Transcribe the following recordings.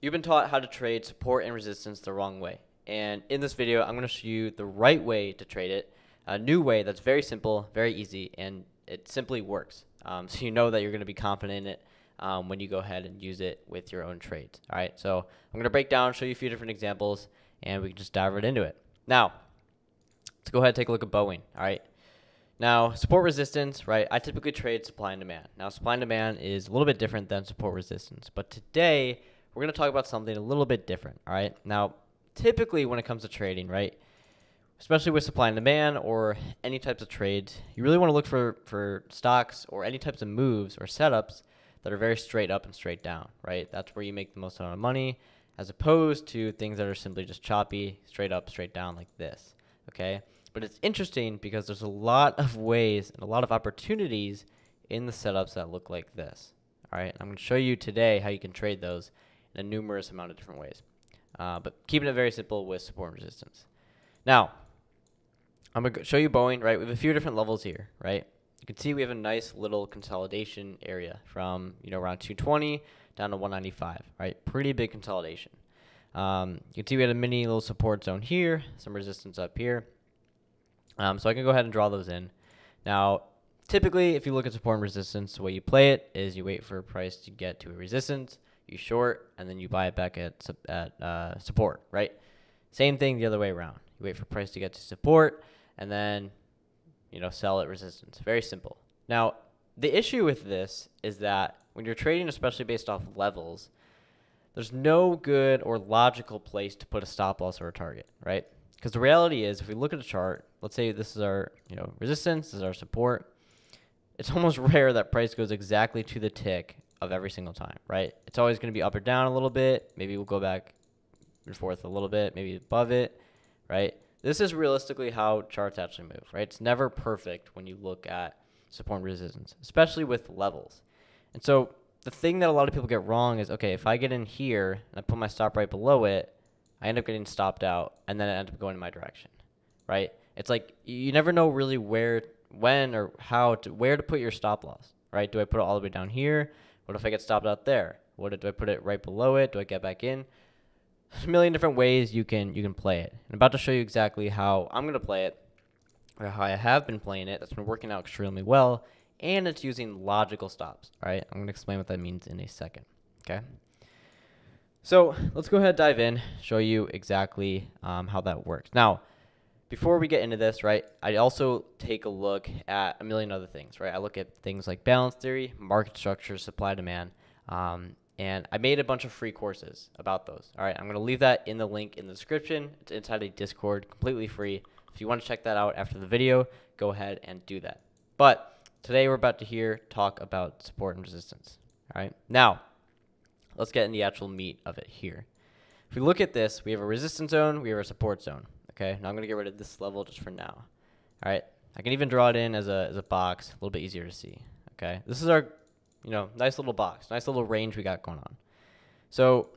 You've been taught how to trade support and resistance the wrong way. And in this video, I'm going to show you the right way to trade it, a new way that's very simple, very easy, and it simply works. So you know that you're going to be confident in it when you go ahead and use it with your own trades. All right, so I'm going to break down, show you a few different examples, and we can just dive right into it. Now, let's go ahead and take a look at Boeing. All right. Now, support resistance, right? I typically trade supply and demand. Now, supply and demand is a little bit different than support resistance, but today we're going to talk about something a little bit different, all right? Now, typically when it comes to trading, right, especially with supply and demand or any types of trades, you really want to look for stocks or any types of moves or setups that are very straight up and straight down, right? That's where you make the most amount of money, as opposed to things that are simply just choppy, straight up, straight down like this, okay? But it's interesting because there's a lot of ways and a lot of opportunities in the setups that look like this. All right, I'm going to show you today how you can trade those in a numerous amount of different ways. But keeping it very simple with support and resistance. Now, I'm going to show you Boeing, right? We have a few different levels here, right? You can see we have a nice little consolidation area from, around 220 down to 195, right? Pretty big consolidation. You can see we had a mini little support zone here, some resistance up here. So I can go ahead and draw those in. Now, typically, if you look at support and resistance, the way you play it is you wait for a price to get to a resistance, you short, and then you buy it back at support, right? Same thing the other way around. You wait for price to get to support, and then, sell at resistance. Very simple. Now, the issue with this is that when you're trading, especially based off levels, there's no good or logical place to put a stop loss or a target, right? Because the reality is, if we look at a chart, let's say this is our resistance, this is our support. It's almost rare that price goes exactly to the tick of every single time, right? It's always going to be up or down a little bit. Maybe we'll go back and forth a little bit, maybe above it, right? This is realistically how charts actually move, right? It's never perfect when you look at support and resistance, especially with levels. And so the thing that a lot of people get wrong is, okay, if I get in here and I put my stop right below it, I end up getting stopped out, and then it ends up going in my direction, right? It's like you never know really where, when, or where to put your stop loss, right? Do I put it all the way down here? What if I get stopped out there? Do I put it right below it? Do I get back in? There's a million different ways you can play it. I'm about to show you exactly how I'm going to play it, or how I have been playing it. That's been working out extremely well, and it's using logical stops, all right? I'm going to explain what that means in a second, okay? So let's go ahead and dive in, show you exactly how that works. Now, before we get into this, right, I also take a look at a million other things, right? I look at things like balance theory, market structure, supply demand, and I made a bunch of free courses about those. All right, I'm going to leave that in the link in the description. It's inside a Discord, completely free. If you want to check that out after the video, go ahead and do that. But today we're about to talk about support and resistance. All right, now, let's get in the actual meat of it here. If we look at this, we have a resistance zone, we have a support zone. Okay, now I'm going to get rid of this level just for now. All right, I can even draw it in as a box, a little bit easier to see. Okay, this is our, nice little box, nice little range we got going on. So,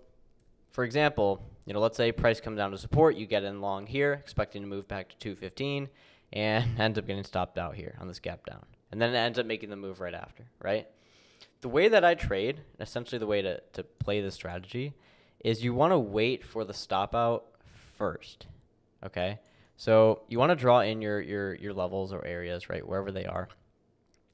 for example, let's say price comes down to support, you get in long here, expecting to move back to 215, and ends up getting stopped out here on this gap down. And then it ends up making the move right after, right? The way that I trade, essentially the way to play this strategy, is you want to wait for the stop out first, okay? So you want to draw in your levels or areas, right, wherever they are.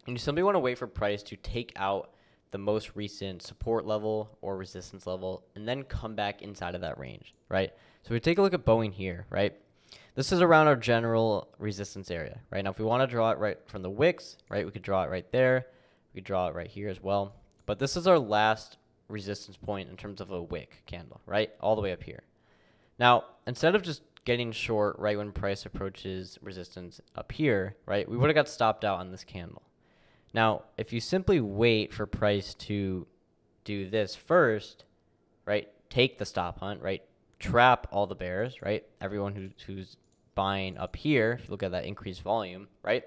And you simply want to wait for price to take out the most recent support level or resistance level and then come back inside of that range, right? So we take a look at Boeing here, right? This is around our general resistance area, right? Now, if we want to draw it right from the wicks, right, we could draw it right there. We could draw it right here as well. But this is our last resistance point in terms of a wick candle, right? All the way up here. Now, instead of just getting short right when price approaches resistance up here, right, we would have got stopped out on this candle. Now, if you simply wait for price to do this first, right, take the stop hunt, right, trap all the bears, right, everyone who's buying up here, if you look at that increased volume, right,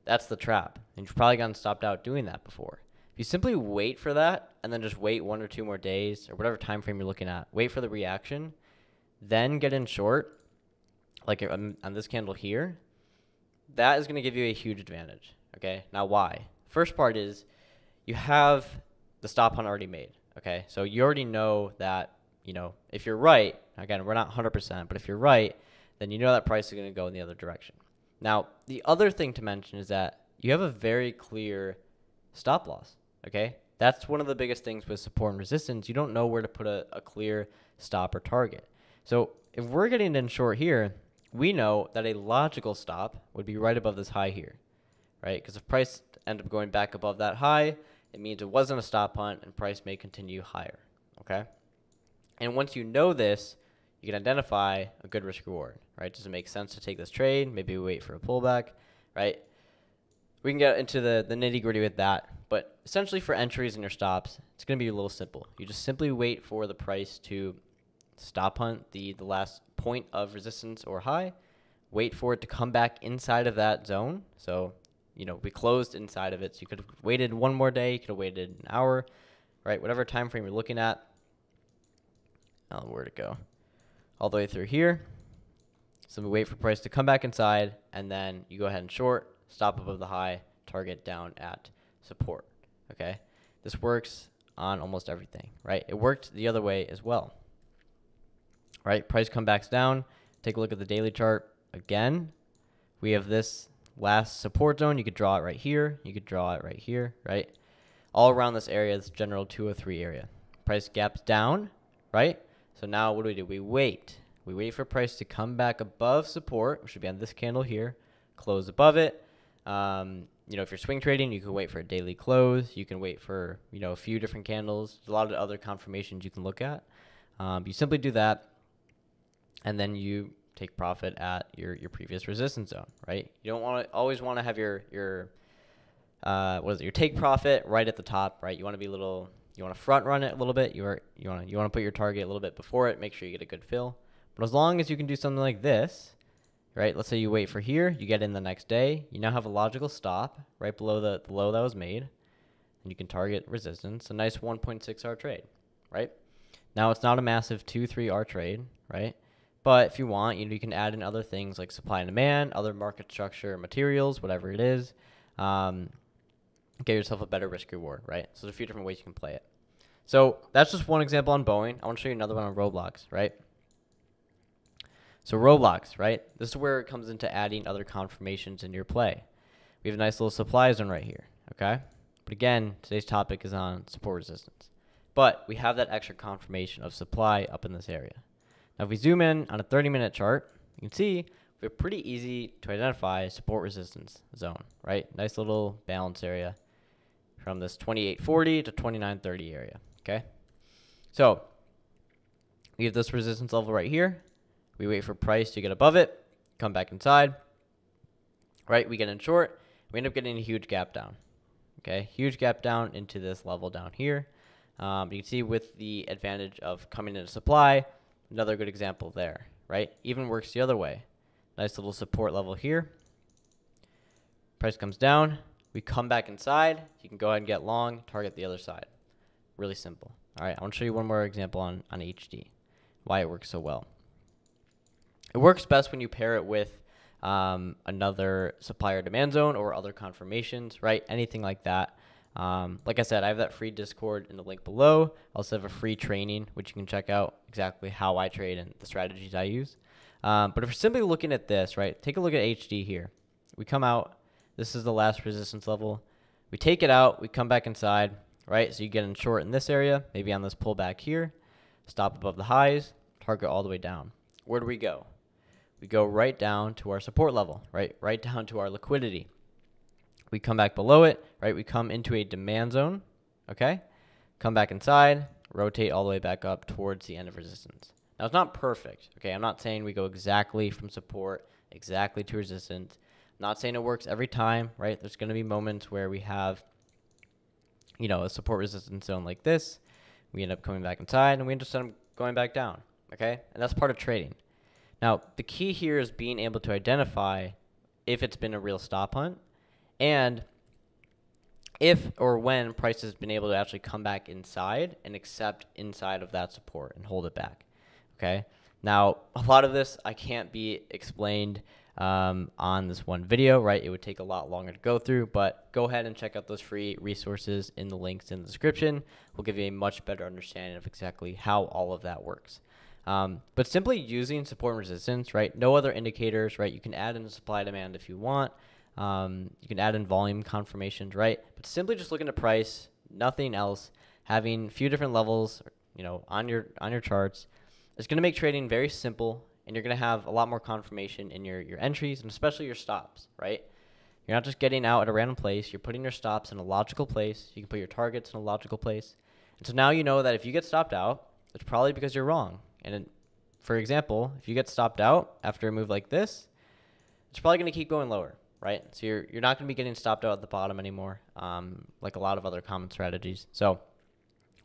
that's the trap. And you've probably gotten stopped out doing that before. If you simply wait for that and then just wait 1 or 2 more days or whatever time frame you're looking at, wait for the reaction, then get in short, like on this candle here, that is going to give you a huge advantage. Okay, now why? First part is you have the stop hunt already made. Okay, so you already know that if you're right, again, we're not 100%, but if you're right, then you know that price is going to go in the other direction. Now, the other thing to mention is that you have a very clear stop loss, okay? That's one of the biggest things with support and resistance. You don't know where to put a clear stop or target. So if we're getting in short here, we know that a logical stop would be right above this high here, right? Because if price ends up going back above that high, it means it wasn't a stop hunt and price may continue higher, okay? And once you know this, you can identify a good risk reward, right? Does it make sense to take this trade? Maybe we wait for a pullback, right? We can get into the nitty gritty with that, but essentially for entries and your stops, it's going to be a little simple. You just simply wait for the price to stop hunt the last point of resistance or high, wait for it to come back inside of that zone. So, we closed inside of it. So you could have waited one more day. You could have waited an hour, right? Whatever time frame you're looking at. Where'd it go? All the way through here. So we wait for price to come back inside, and then you go ahead and short, stop above the high, target down at support, okay? This works on almost everything, right? It worked the other way as well, right? Price comes back down. Take a look at the daily chart. Again, we have this last support zone. You could draw it right here. You could draw it right here, right? All around this area, this general 203 area. Price gaps down, right? So now what do? We wait. We wait for price to come back above support, which should be on this candle here, close above it. If you're swing trading, you can wait for a daily close. You can wait for, a few different candles. There's a lot of other confirmations you can look at. You simply do that, and then you take profit at your previous resistance zone, right? You don't always want to have your take profit right at the top, right? You want to you want to front run it a little bit. You want to put your target a little bit before it. Make sure you get a good fill. But as long as you can do something like this, right? Let's say you wait for here, you get in the next day. You now have a logical stop right below the low that was made, and you can target resistance. A nice 1.6 hour trade, right? Now it's not a massive 2-3 hour trade, right? But if you want, you can add in other things like supply and demand, other market structure, materials, whatever it is. Get yourself a better risk reward, right? So there's a few different ways you can play it. So that's just one example on Boeing. I want to show you another one on Roblox, right? So Roblox, right? This is where it comes into adding other confirmations in your play. We have a nice little supply zone right here, okay? But again, today's topic is on support resistance. But we have that extra confirmation of supply up in this area. Now, if we zoom in on a 30-minute chart, you can see we have pretty easy to identify support resistance zone, right? Nice little balance area from this 2840 to 2930 area, okay? So we have this resistance level right here. We wait for price to get above it, come back inside, right? We get in short. We end up getting a huge gap down, okay? Huge gap down into this level down here. You can see with the advantage of coming into supply, another good example there, right? Even works the other way. Nice little support level here. Price comes down. We come back inside. You can go ahead and get long, target the other side. Really simple. All right, I want to show you one more example on HD, why it works so well. It works best when you pair it with another supplier demand zone or other confirmations, right? Anything like that. Like I said, I have that free Discord in the link below. I also have a free training, which you can check out exactly how I trade and the strategies I use. But if we're simply looking at this, right, take a look at HD here. We come out. This is the last resistance level. We take it out. We come back inside, right? So you get in short in this area, maybe on this pullback here. Stop above the highs, target all the way down. Where do we go? We go right down to our support level, right down to our liquidity. We come back below it, right? We come into a demand zone, okay? Come back inside, rotate all the way back up towards the end of resistance. Now, it's not perfect, okay? I'm not saying we go exactly from support, exactly to resistance. I'm not saying it works every time, right? There's going to be moments where we have, a support resistance zone like this. We end up coming back inside, and we just end up going back down, okay? And that's part of trading. Now, the key here is being able to identify if it's been a real stop hunt and if or when price has been able to actually come back inside and accept inside of that support and hold it back, okay? Now, a lot of this I can't be explained on this one video, right? It would take a lot longer to go through, but go ahead and check out those free resources in the links in the description. We'll give you a much better understanding of exactly how all of that works. But simply using support and resistance, right? No other indicators, right? You can add in supply demand if you want. You can add in volume confirmations, right? But simply just looking at price, nothing else, having a few different levels, on your charts, it's going to make trading very simple, and you're going to have a lot more confirmation in your entries and especially your stops, right? You're not just getting out at a random place. You're putting your stops in a logical place. You can put your targets in a logical place. And so now you know that if you get stopped out, it's probably because you're wrong. And for example, if you get stopped out after a move like this, it's probably going to keep going lower, right? So you're not going to be getting stopped out at the bottom anymore, like a lot of other common strategies. So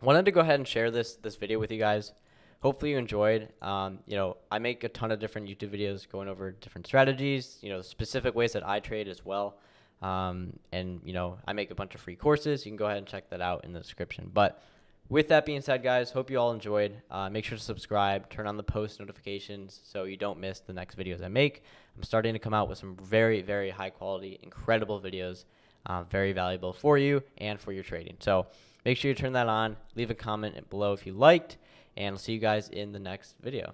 wanted to go ahead and share this video with you guys. Hopefully you enjoyed. I make a ton of different YouTube videos going over different strategies, specific ways that I trade as well. And I make a bunch of free courses. You can go ahead and check that out in the description. But with that being said, guys, hope you all enjoyed. Make sure to subscribe, turn on the post notifications so you don't miss the next videos I make. I'm starting to come out with some very, very high quality, incredible videos, very valuable for you and for your trading. So make sure you turn that on. Leave a comment below if you liked, and I'll see you guys in the next video.